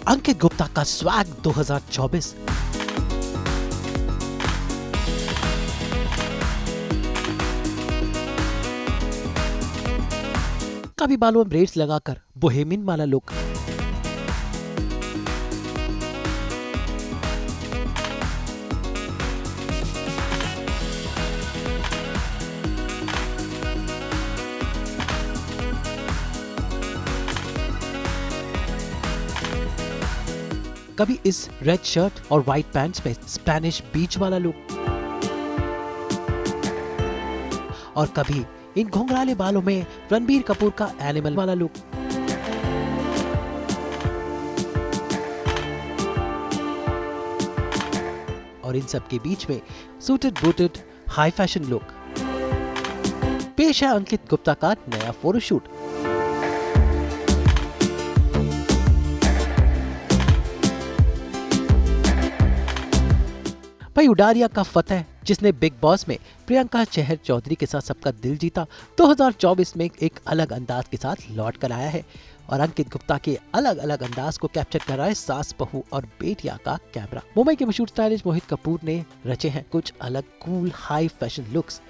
अंकित गुप्ता का स्वैग 2024। कभी बालों में ब्रेड्स लगाकर बोहेमियन वाला लुक, कभी इस रेड शर्ट और व्हाइट पैंट्स में स्पेनिश बीच वाला लुक, और कभी इन घुंघराले बालों में रणबीर कपूर का एनिमल वाला लुक। और इन सब के बीच में suited booted high fashion look. पेश है अंकित गुप्ता का नया फोटोशूट। भाई उडारिया का फतेह, जिसने बिग बॉस में प्रियंका चहर चौधरी के साथ सबका दिल जीता, 2024 में एक अलग अंदाज के साथ लौट कर आया है और अंकित गुप्ता के अलग अलग अंदाज को कैप्चर कर रहा है सास बहू और बेटिया का कैमरा। मुंबई के मशहूर स्टाइलिस्ट मोहित कपूर ने रचे हैं कुछ अलग कूल हाई फैशन लुक्स,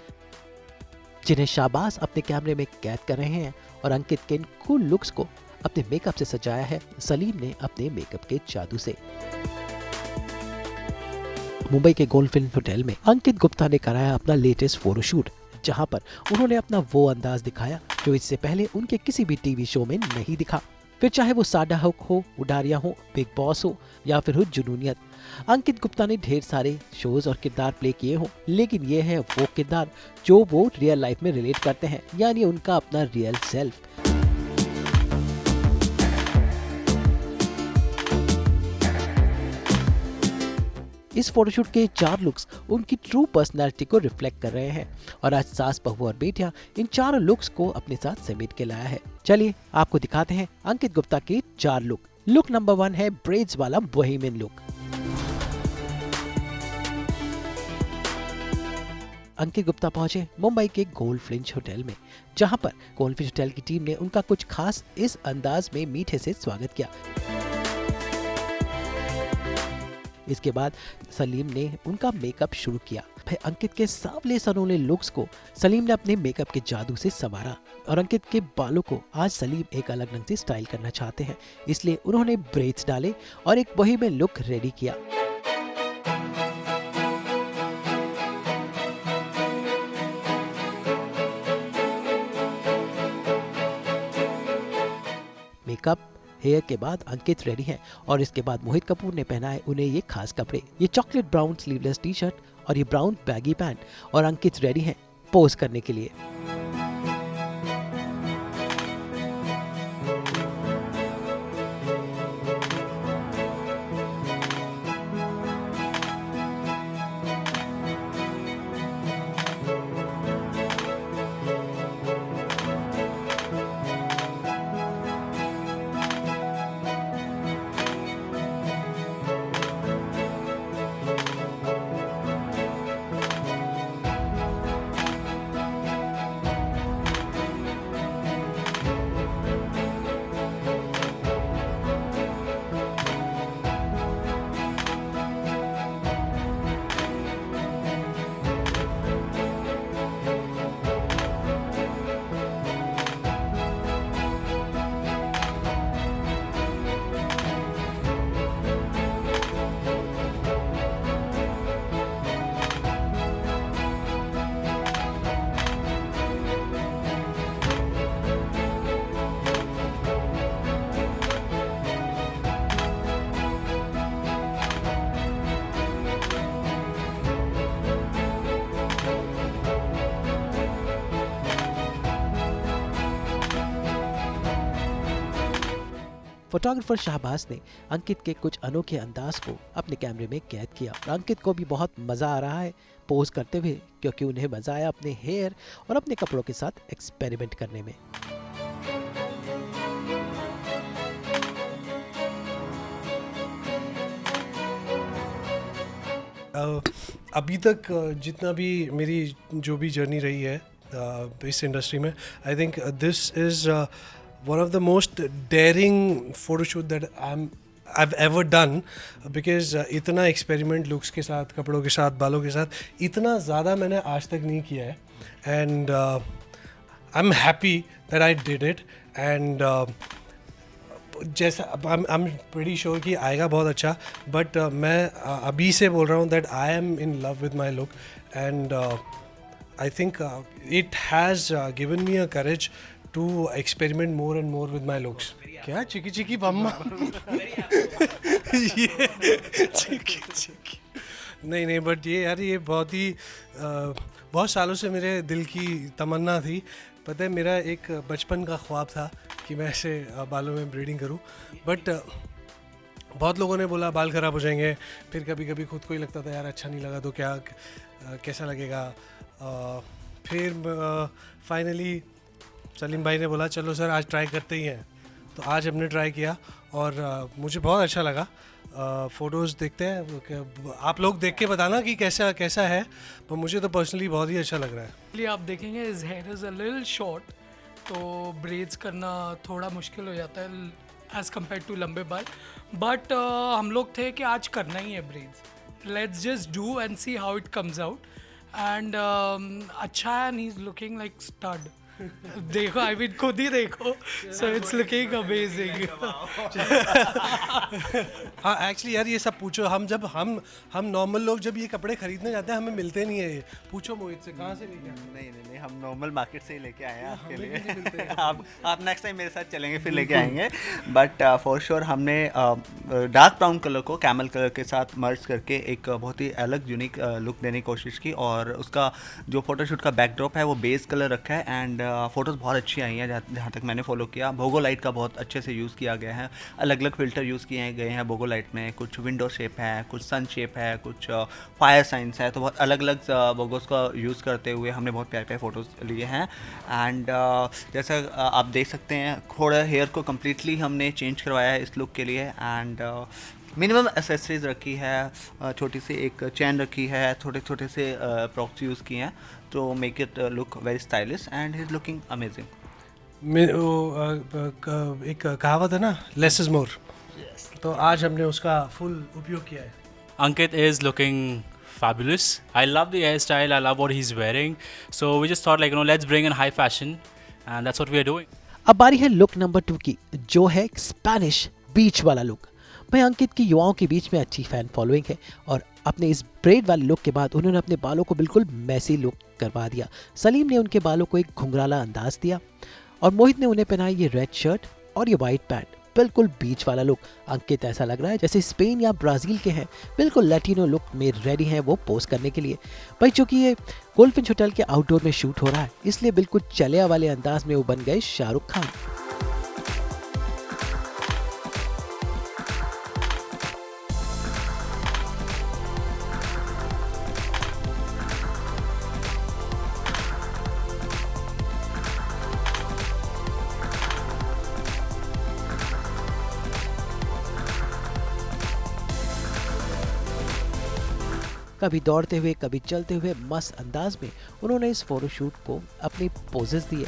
जिन्हें शाहबाज अपने कैमरे में कैद कर रहे हैं। और अंकित के इन कूल लुक्स को अपने मेकअप से सजाया है सलीम ने अपने मेकअप के जादू से। मुंबई के गोल्ड फिल्म होटल में अंकित गुप्ता ने कराया अपना लेटेस्ट फोटोशूट, जहां पर उन्होंने अपना वो अंदाज दिखाया जो इससे पहले उनके किसी भी टीवी शो में नहीं दिखा। फिर चाहे वो साडा हुक हो, उडारिया हो, बिग बॉस हो या फिर हो जुनूनियत, अंकित गुप्ता ने ढेर सारे शोज और किरदार प्ले किए हो, लेकिन ये है वो किरदार जो वो रियल लाइफ में रिलेट करते हैं, यानी उनका अपना रियल सेल्फ। इस फोटोशूट के 4 लुक्स उनकी ट्रू पर्सनालिटी को रिफ्लेक्ट कर रहे हैं और आज सास बहू और बेटियां इन 4 लुक्स को अपने साथ समेट के लाया है। चलिए आपको दिखाते हैं अंकित गुप्ता के 4 लुक। लुक नंबर 1 है ब्रेड्स वाला बोहेमियन लुक। अंकित गुप्ता पहुंचे मुंबई के गोल्ड फिंच होटल में, जहां पर गोल्ड फिंच होटल की टीम ने उनका कुछ खास इस अंदाज में मीठे से स्वागत किया। इसके बाद सलीम ने उनका मेकअप शुरू किया। फिर अंकित के सांवले सनोले लुक्स को सलीम ने अपने मेकअप के जादू से संवारा और अंकित के बालों को आज सलीम एक अलग ढंग से स्टाइल करना चाहते हैं, इसलिए उन्होंने ब्रेड्स डाले और एक बोहेमियन लुक रेडी किया। मेकअप हेयर के बाद अंकित रेडी हैं और इसके बाद मोहित कपूर ने पहना है उन्हें ये खास कपड़े, ये chocolate brown sleeveless T shirt और ये ब्राउन बैगी पैंट, और अंकित रेडी हैं पोज करने के लिए। फोटोग्राफर शाहबाज ने अंकित के कुछ अनोखे अंदाज को अपने कैमरे में कैद किया और अंकित को भी बहुत मजा आ रहा है पोज करते हुए, क्योंकि उन्हें मजा आया अपने हेयर और अपने कपड़ों के साथ एक्सपेरिमेंट करने में। अभी तक जितना भी मेरी जो भी जर्नी रही है इस इंडस्ट्री में, I think this is one of the most daring photo shoot that I've ever done, because इतना एक्सपेरिमेंट लुक्स के साथ, कपड़ों के साथ, बालों के साथ इतना ज़्यादा मैंने आज तक नहीं किया है. And I am happy that I did it. And जैसा आई एम प्रीटी श्योर कि आएगा बहुत अच्छा. बट मैं अभी से बोल रहा हूँ that I am in love with my look. And I think it has given me a courage to experiment more and more with my looks. क्या चिकी चिकी बम्मा ये चिकी चिकी नहीं बट ये यार ये बहुत ही बहुत सालों से मेरे दिल की तमन्ना थी. पता है मेरा एक बचपन का ख्वाब था कि मैं ऐसे बालों में ब्रीडिंग करूं. बट बहुत लोगों ने बोला बाल ख़राब हो जाएंगे. फिर कभी कभी खुद को ही लगता था यार अच्छा नहीं लगा तो क्या कैसा लगेगा. फिर फाइनली सलीम भाई ने बोला चलो सर आज ट्राई करते ही हैं. तो आज हमने ट्राई किया और मुझे बहुत अच्छा लगा. फ़ोटोज़ देखते हैं, आप लोग देख के बताना कि कैसा कैसा है. पर मुझे तो पर्सनली बहुत ही अच्छा लग रहा है. आप देखेंगे इस here is a little short, तो ब्रेड्स करना थोड़ा मुश्किल हो जाता है एज़ कम्पेयर टू लंबे बाल. बट हम लोग थे कि आज करना ही है breads, let's just do and see how it comes out. And अच्छा है and he is looking like stud. देखो आई मीन खुद ही देखो. So it's looking amazing. हाँ एक्चुअली यार ये सब पूछो. हम नॉर्मल लोग जब ये कपड़े खरीदने जाते हैं हमें मिलते नहीं है. ये पूछो मोहित से कहाँ से लेके आए. नहीं हम नॉर्मल मार्केट से ही लेके आए हैं आपके लिए. आप नेक्स्ट टाइम मेरे साथ चलेंगे फिर लेके आएंगे. बट फॉर श्योर हमने डार्क ब्राउन कलर को कैमल कलर के साथ मर्ज करके एक बहुत ही अलग यूनिक लुक देने की कोशिश की. और उसका जो फोटोशूट का बैकड्रॉप है वो बेस कलर रखा है. एंड फ़ोटोज़ बहुत अच्छी आई हैं जहाँ तक मैंने फॉलो किया. भोगो लाइट का बहुत अच्छे से यूज़ किया गया है. अलग अलग फ़िल्टर यूज़ किए गए हैं भोगो लाइट में. कुछ विंडो शेप है, कुछ सन शेप है, कुछ फायर साइंस है. तो बहुत अलग अलग भोगोस का यूज़ करते हुए हमने बहुत प्यारे प्यारे फ़ोटोज़ लिए हैं. एंड जैसा आप देख सकते हैं थोड़ा हेयर को कम्प्लीटली हमने चेंज करवाया है इस लुक के लिए. एंड मिनिमम एसेसरीज रखी है, छोटी सी एक चैन रखी है, छोटे छोटे से प्रॉप्स यूज़ किए हैं to make it look very stylish and he's looking amazing. एक कहावत है ना, less is more. तो आज हमने उसका फुल उपयोग किया है. Ankit is looking fabulous. I love the hairstyle. I love what he's wearing. So we just thought let's bring in high fashion, and that's what we are doing. अब बारी है लुक नंबर 2 की, जो है Spanish बीच वाला look. भाई अंकित की युवाओं के बीच में अच्छी फैन फॉलोइंग है और अपने इस ब्रेड वाले लुक के बाद उन्होंने अपने बालों को बिल्कुल मैसी लुक करवा दिया. सलीम ने उनके बालों को एक घुंघराला अंदाज दिया और मोहित ने उन्हें पहनाई ये रेड शर्ट और ये वाइट पैंट. बिल्कुल बीच वाला लुक. अंकित ऐसा लग रहा है जैसे स्पेन या ब्राज़ील के हैं, बिल्कुल लैटिनो लुक में रेडी हैं वो पोज करने के लिए. भाई चूंकि ये गोल्डफिंच होटल के आउटडोर में शूट हो रहा है इसलिए बिल्कुल चलिया वाले अंदाज में वो बन गए शाहरुख खान. कभी दौड़ते हुए कभी चलते हुए मस्त अंदाज में उन्होंने इस फोटोशूट को अपनी पोजेस दिए.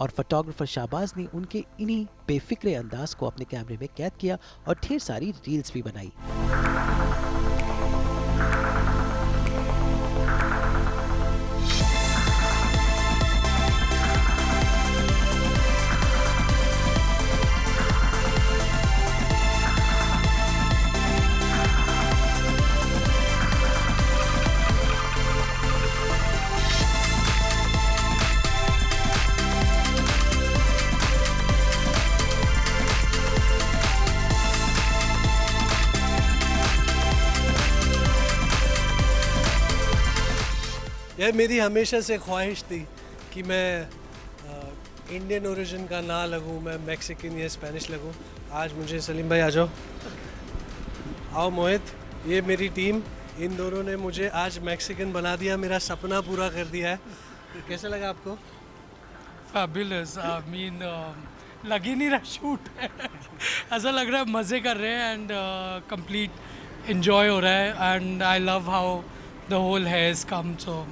और फोटोग्राफर शाहबाज ने उनके इन्हीं बेफिक्रे अंदाज को अपने कैमरे में कैद किया और ढेर सारी रील्स भी बनाई. यार मेरी हमेशा से ख्वाहिश थी कि मैं इंडियन ओरिजिन का ना लगूं, मैं मैक्सिकन या स्पेनिश लगूं। आज मुझे सलीम भाई आ जाओ, आओ मोहित, ये मेरी टीम, इन दोनों ने मुझे आज मैक्सिकन बना दिया, मेरा सपना पूरा कर दिया है। कैसा लगा आपको? फैबुलस, आई मीन लग ही नहीं रहा शूट ऐसा लग रहा है मज़े कर रहे हैं एंड कंप्लीट इंजॉय हो रहा है and I love how the whole has come, so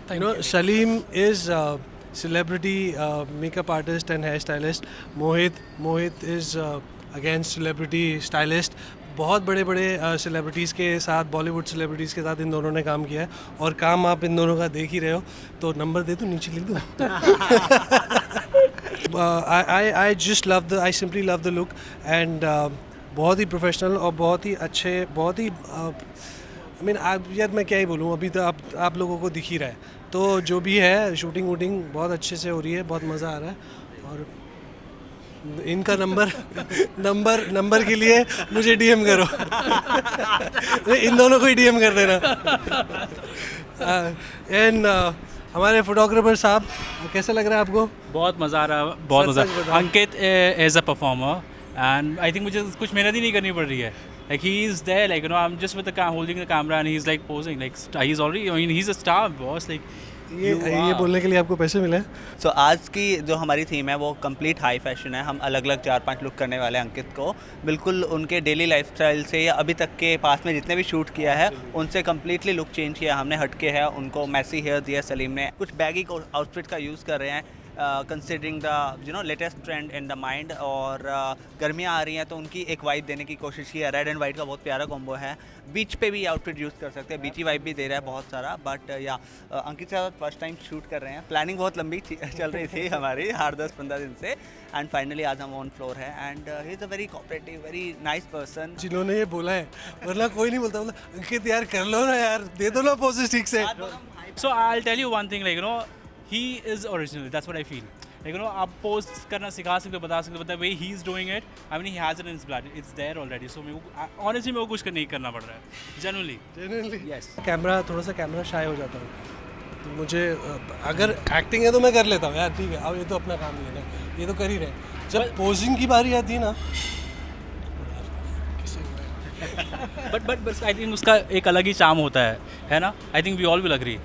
thank you. Salim is a celebrity makeup artist and hairstylist. Mohit is again celebrity stylist. बहुत बड़े बड़े सेलिब्रिटीज़ के साथ, बॉलीवुड सेलिब्रिटीज़ के साथ इन दोनों ने काम किया है और काम आप इन दोनों का देख ही रहे हो। तो नंबर दे दूँ, नीचे लिख दूँ? I just love I simply love the look and बहुत ही प्रोफेशनल और बहुत ही अच्छे, बहुत ही यार मैं क्या ही बोलूँ, अभी तो आप लोगों को दिख ही रहा है। तो जो भी है शूटिंग वूटिंग बहुत अच्छे से हो रही है, बहुत मज़ा आ रहा है। और इनका नंबर के लिए मुझे डीएम करो इन दोनों को ही डीएम कर देना। एंड हमारे फोटोग्राफर साहब, कैसा लग रहा है आपको? बहुत मज़ा आ रहा है, बहुत सच मज़ा। बताओ। Ankit as a performer and I think मुझे कुछ मेहनत ही नहीं करनी पड़ रही है। Like he is there, like you know, I'm just with the holding the camera and he's like posing, like he's already, I mean, he's a star, boss. Like ये बोलने के लिए आपको पैसे मिले? सो आज की जो हमारी थीम है वो कंप्लीट हाई फैशन है। हम अलग अलग 4-5 लुक करने वाले हैं अंकित को, बिल्कुल उनके डेली लाइफस्टाइल से या अभी तक के पास में जितने भी शूट किया है उनसे कम्प्लीटली लुक चेंज किया हमने, हटके है। उनको मैसी हेयर दिया सलीम ने, कुछ बैगी आउटफिट का यूज़ कर रहे हैं considering the latest trend in the mind. और गर्मियाँ आ रही हैं तो उनकी एक वाइब देने की कोशिश की है। रेड एंड वाइट का बहुत प्यारा कॉम्बो है। बीच पे भी आउटफिट यूज़ कर सकते हैं, बीची वाइब भी दे रहा है बहुत सारा। बट या अंकित साहब फर्स्ट टाइम शूट कर रहे हैं। प्लानिंग बहुत लंबी चल रही थी हमारी, 8-10-15 दिन से, एंड फाइनली आज हम ऑन फ्लोर है। And he is a very cooperative, very nice person. जिन्होंने ये बोला है, वरना कोई नहीं बोलता, मतलब अंकित यार कर लो ना यार, दे दो ना पोजेस ठीक से। so I'll tell you one thing, like you know, he is original. That's what I feel. Like you know, आप पोस्ट करना सिखा सकते हो, बता सकते हो, but the way he's doing it, I mean, he has it in his blood. It's there already. So honestly मेरे को कुछ नहीं करना पड़ रहा है, genuinely. Yes. थोड़ा सा कैमरा शाय हो जाता हूँ, तो मुझे अगर एक्टिंग है तो मैं कर लेता हूँ यार, ठीक है, अब ये तो अपना काम ही है ना, ये तो कर ही रहे। जब पोजिंग की बारी आती है ना, but I think उसका एक अलग ही चार्म होता है ना? I think we all will agree.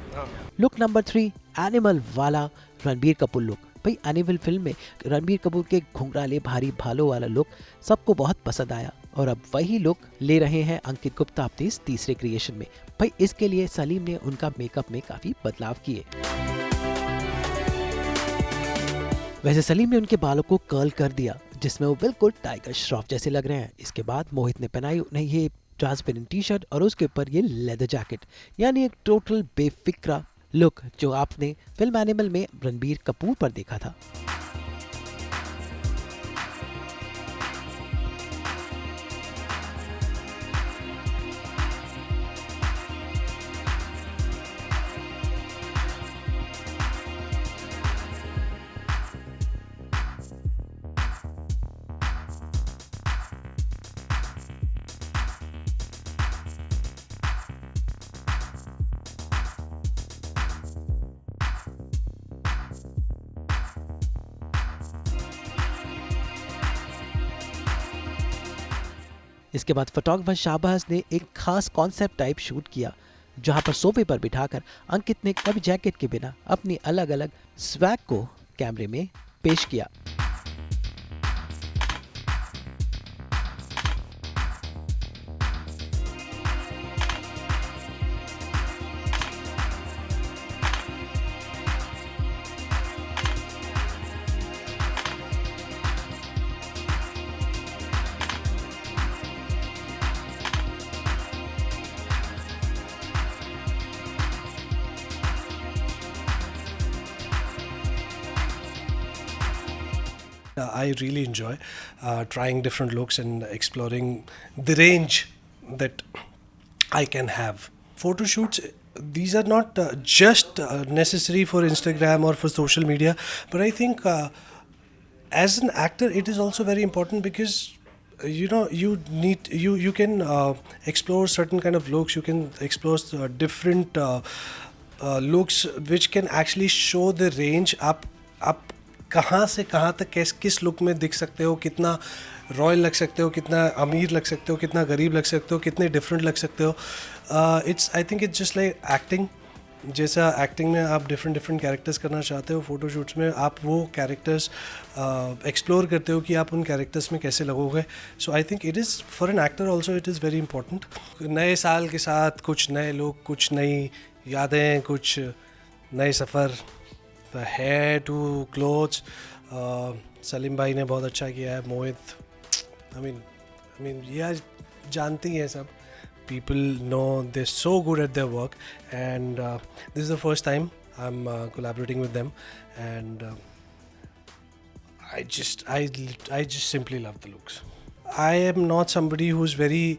Look number 3, animal वाला रणबीर कपूर लुक। भाई एनिमल फिल्म में रणबीर कपूर के घुंघराले भारी भालों वाला लुक सबको बहुत पसंद आया और अब वही लुक ले रहे हैं अंकित गुप्ता अपने इस तीसरे क्रिएशन में। भाई इसके लिए सलीम ने उनका मेकअप में काफी बदलाव किए। वैसे सलीम ने उनके बालों को कर्ल कर दिया, जिसमें वो बिल्कुल टाइगर श्रॉफ जैसे लग रहे हैं। इसके बाद मोहित ने पहनाई उन्हें ये ट्रांसपेरेंट टी शर्ट और उसके ऊपर ये लेदर जैकेट, यानी एक टोटल बेफिक्रा लुक जो आपने फिल्म एनिमल में रणबीर कपूर पर देखा था। इसके बाद फोटोग्राफर शाहबाज ने एक खास कॉन्सेप्ट टाइप शूट किया, जहां पर सोफे पर बिठाकर अंकित ने कभी जैकेट के बिना अपनी अलग अलग स्वैग को कैमरे में पेश किया। I really enjoy trying different looks and exploring the range that I can have. Photo shoots, these are not just necessary for Instagram or for social media, but I think as an actor it is also very important because you can explore certain kind of looks, you can explore different looks which can actually show the range. आप कहाँ से कहाँ तक किस look में दिख सकते हो, कितना रॉयल लग सकते हो, कितना अमीर लग सकते हो, कितना गरीब लग सकते हो, कितने डिफरेंट लग सकते हो. I think it's just like acting. जैसा एक्टिंग में आप डिफरेंट कैरेक्टर्स करना चाहते हो, फ़ोटोशूट्स में आप वो कैरेक्टर्स एक्सप्लोर करते हो कि आप उन कैरेक्टर्स में कैसे लगोगे. So I think it is for an actor also it is very important. नए साल के साथ कुछ नए लोग, कुछ नई यादें, कुछ नए सफ़र. The hair to clothes, Salim भाई ने बहुत अच्छा किया है. मोहित, आई मीन ये जानते ही हैं सब. People know they're so good at their work, and this is the first time I'm collaborating with them, and I just simply love the looks. I am not somebody who's very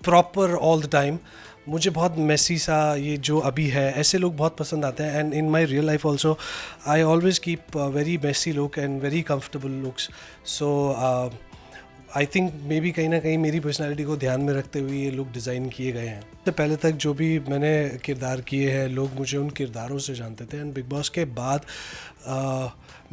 proper all the time. मुझे बहुत Messi सा ये जो अभी है ऐसे लोग बहुत पसंद आते हैं. And in my real life also I always keep very messy look and very comfortable looks. So I think may be कहीं ना कहीं मेरी पर्सनैलिटी को ध्यान में रखते हुए ये लुक डिज़ाइन किए गए हैं. इससे पहले तक जो भी मैंने किरदार किए हैं, लोग मुझे उन किरदारों से जानते थे. एंड बिग बॉस के बाद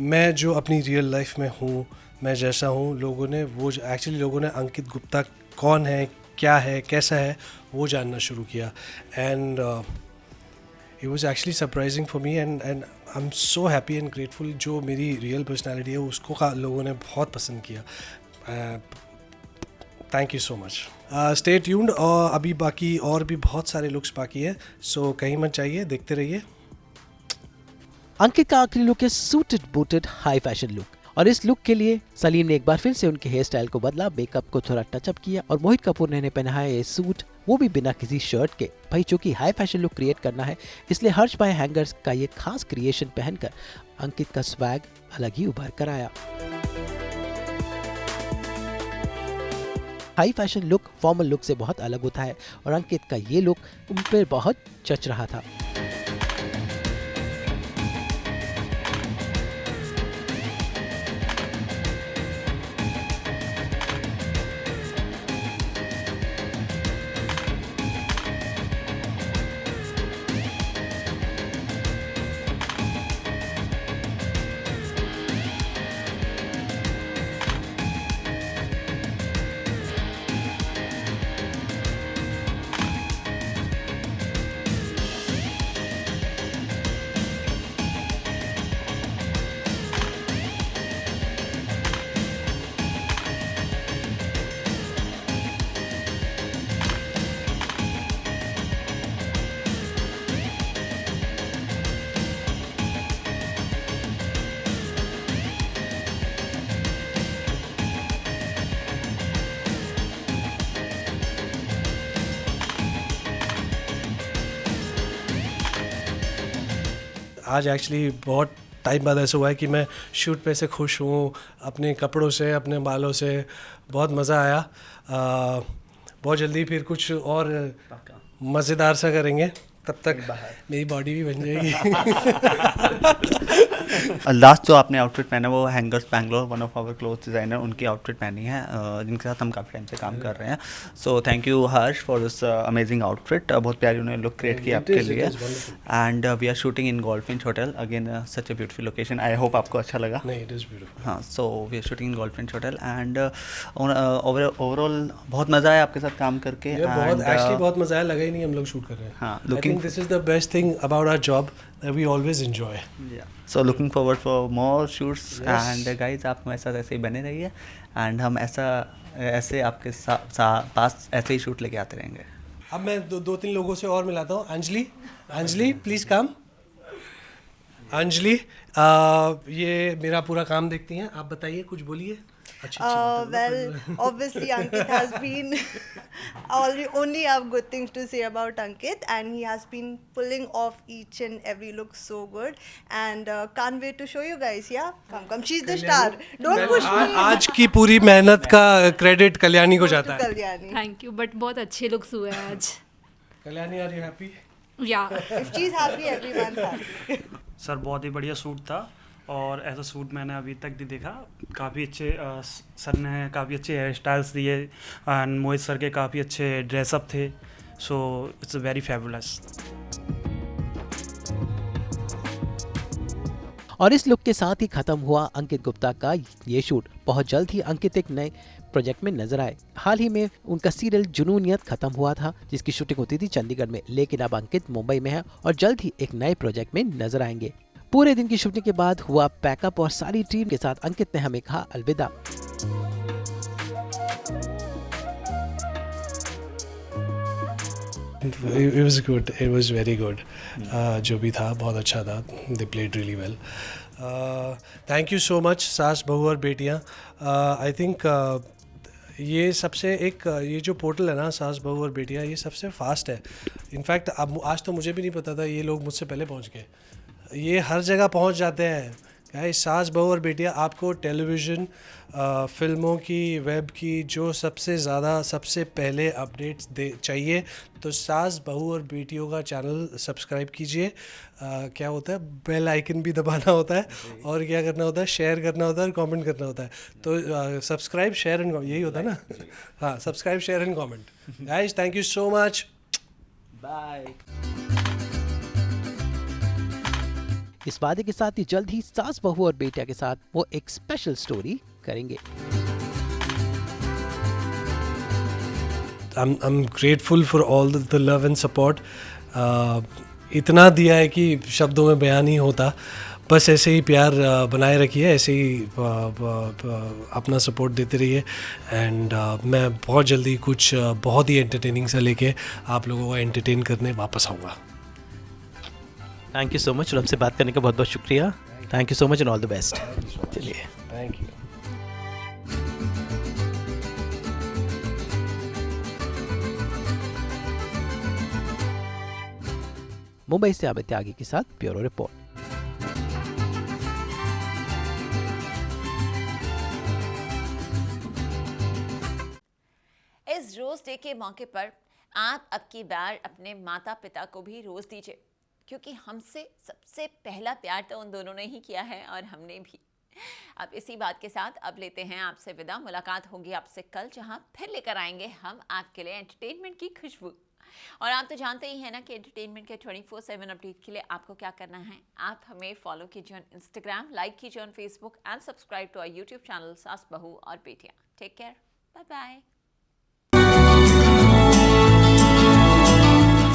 मैं जो अपनी रियल लाइफ में हूँ, मैं जैसा हूँ, लोगों ने अंकित गुप्ता कौन है, क्या है, कैसा है, वो जानना शुरू किया. And it was actually surprising for me, and I am so happy and grateful. जो मेरी रियल पर्सनैलिटी है उसको लोगों ने बहुत पसंद किया. Thank you so much. Stay tuned. और अभी बाकी और भी बहुत सारे लुक्स बाकी है, सो कहीं मत जाइए, देखते रहिए. अंकित का आखिरी लुक है suited booted high fashion look, और इस लुक के लिए सलीम ने एक बार फिर से उनके हेयर स्टाइल को बदला, मेकअप को थोड़ा टचअप किया, और मोहित कपूर ने पहना है ये सूट, वो भी बिना किसी शर्ट के. भाई चूंकि हाई फैशन लुक क्रिएट करना है, इसलिए हर्ष बाय हैंगर्स का ये खास क्रिएशन पहनकर अंकित का स्वैग अलग ही उभर कर आया. High fashion look formal look से बहुत अलग होता है, और अंकित का ये लुक उन पर बहुत जच रहा था. आज एक्चुअली बहुत टाइम बाद ऐसा हुआ है कि मैं शूट पे से खुश हूँ, अपने कपड़ों से, अपने बालों से. बहुत मज़ा आया. बहुत जल्दी फिर कुछ और मज़ेदार सा करेंगे, तब तक मेरी बॉडी भी बन जाएगी. लास्ट जो आपने आउटफिट पहना वो hangers Bangalore, one of our cloth designer, उनकी आउटफिट पहनी है, जिनके साथ हम काफ़ी टाइम से काम कर रहे हैं. So thank you Harsh for this amazing outfit. बहुत प्यारी उन्होंने लुक क्रिएट किया आपके लिए. And we are shooting in Goldfinch hotel, again such a beautiful location. I hope आपको अच्छा लगा. नहीं, इट इज़ ब्यूटीफुल. हाँ, so we are shooting in Goldfinch hotel, and overall बहुत मज़ा आया आपके साथ काम करके. बहुत मज़ा आया, लगा ही नहीं हम लोग शूट कर रहे हैं. हाँ, I think this is the best thing about our job that we always enjoy. So looking forward for more shoots. Yes. And guys, आप हमारे साथ ऐसे ही बने रहिए, एंड हम ऐसे आपके पास ऐसे ही शूट लेके आते रहेंगे. अब मैं दो तीन लोगों से और मिलाता हूँ. Anjali please come. अंजलि, ये मेरा पूरा काम देखती हैं, आप बताइए, कुछ बोलिए. Well, obviously Ankit has been only have good things to say about Ankit, and he has been pulling off each and every look so good, and can't wait to show you guys. Yeah, come, she's the star. Don't push me. आज की पूरी मेहनत का credit Kalyani को जाता है. Kalyani. Thank you, but बहुत अच्छे लुक्स हुए हैं आज. Kalyani, are you happy? या If she's happy, everyone's happy. Sir बहुत ही बढ़िया सूट था, और ऐसा सूट मैंने अभी तक नहीं देखा. काफ़ी अच्छे सर ने काफ़ी अच्छे हेयर स्टाइल्स दिए, एंड मोहित सर के काफ़ी अच्छे ड्रेसअप थे. So it's very fabulous. और इस लुक के साथ ही खत्म हुआ अंकित गुप्ता का ये शूट। बहुत जल्द ही अंकित एक नए प्रोजेक्ट में नजर आए। हाल ही में उनका सीरियल जुनूनियत खत्म हुआ था, जिसकी शूटिंग होती थी चंडीगढ़ में, लेकिन अब अंकित मुंबई में है और जल्द ही एक नए प्रोजेक्ट में नजर आएंगे। पूरे दिन की शूटिंग के बाद हुआ पैकअप और सारी टीम के साथ अंकित ने हमें कहा अलविदा। It was good. It was very good. जो भी था बहुत अच्छा था. They played really well. Thank you so much सास बहू और बेटियाँ. I think ये सबसे एक ये जो पोर्टल है ना सास बहू और बेटियाँ, ये सबसे फास्ट है. इनफैक्ट अब आज तो मुझे भी नहीं पता था, ये लोग मुझसे पहले पहुँच गए. ये हर जगह पहुँच जाते हैं. गाइस, सास बहू और बेटियाँ आपको टेलीविज़न, फिल्मों की, वेब की जो सबसे ज़्यादा सबसे पहले अपडेट्स दे चाहिए तो सास बहू और बेटियों का चैनल सब्सक्राइब कीजिए. क्या होता है, बेल आइकन भी दबाना होता है और क्या करना होता है, शेयर करना होता है और कमेंट करना होता है. तो सब्सक्राइब, शेयर एंड यही होता है ना. हाँ, subscribe, share and comment. Guys, thank you so much. Bye. इस वादे के साथ ही जल्द ही सास बहू और बेटिया के साथ वो एक स्पेशल स्टोरी करेंगे. I'm grateful for all the love and support. इतना दिया है कि शब्दों में बयान नहीं होता. बस ऐसे ही प्यार बनाए रखिए, ऐसे ही अपना सपोर्ट देते रहिए. एंड मैं बहुत जल्दी कुछ बहुत ही एंटरटेनिंग सा लेके आप लोगों को एंटरटेन करने वापस आऊँगा. थैंक यू सो मच और हमसे बात करने का बहुत बहुत शुक्रिया. Thank you so much and all the best. चलिए, थैंक यू. मुंबई से अमित त्यागी के साथ ब्यूरो रिपोर्ट. इस रोज डे के मौके पर आप अब की बार अपने माता पिता को भी रोज दीजिए, क्योंकि हमसे सबसे पहला प्यार तो उन दोनों ने ही किया है और हमने भी. अब इसी बात के साथ अब लेते हैं आपसे विदा. मुलाकात होगी आपसे कल, जहां फिर लेकर आएंगे हम आपके लिए एंटरटेनमेंट की खुशबू. और आप तो जानते ही हैं ना कि एंटरटेनमेंट के 24/7 अपडेट के लिए आपको क्या करना है. आप हमें फॉलो कीजिए ऑन इंस्टाग्राम, लाइक कीजिए on Facebook and subscribe to our YouTube channel Saas Bahu aur Betiyaan. Take care, bye bye.